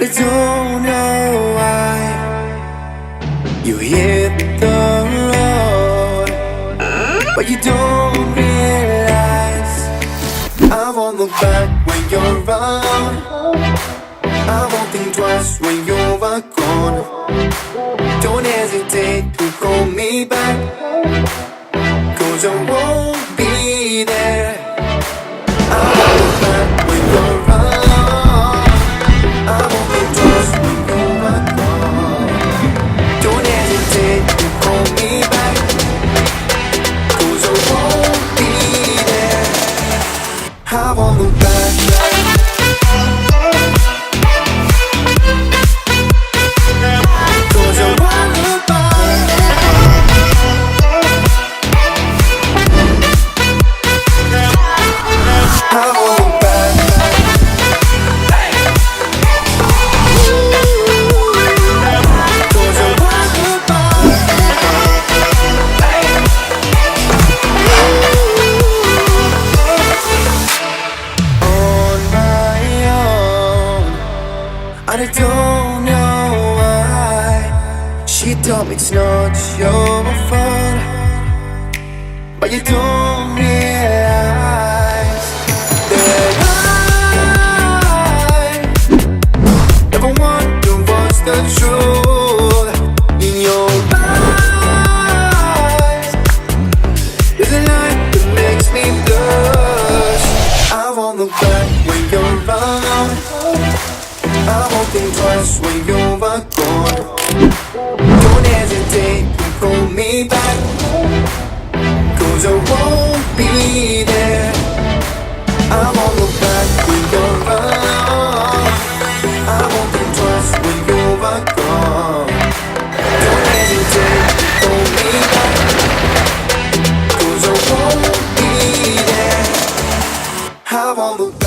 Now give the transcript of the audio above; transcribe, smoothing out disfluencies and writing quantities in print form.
I don't know why you hit the road, but you don't realize I won't look back when you're around. I won't think twice when you're gone. Don't hesitate to call me back, 'cause I won't be there. I won't look back when you're around. I won't think twice when you're gone. Don't hesitate to call me back, 'cause I won't be there. I won't look back. I don't know why she told me it's not your fault, but you don't realize that I never wonder what's the truth in your eyes. There's a light that makes me blush. I won't look back when you're around. I won't think twice when you're gone. Don't hesitate to call me back, 'cause I won't be there. I won't look back when you're around. I won't think twice when you're gone. Don't hesitate to call me back, 'cause I won't be there. I won't look back.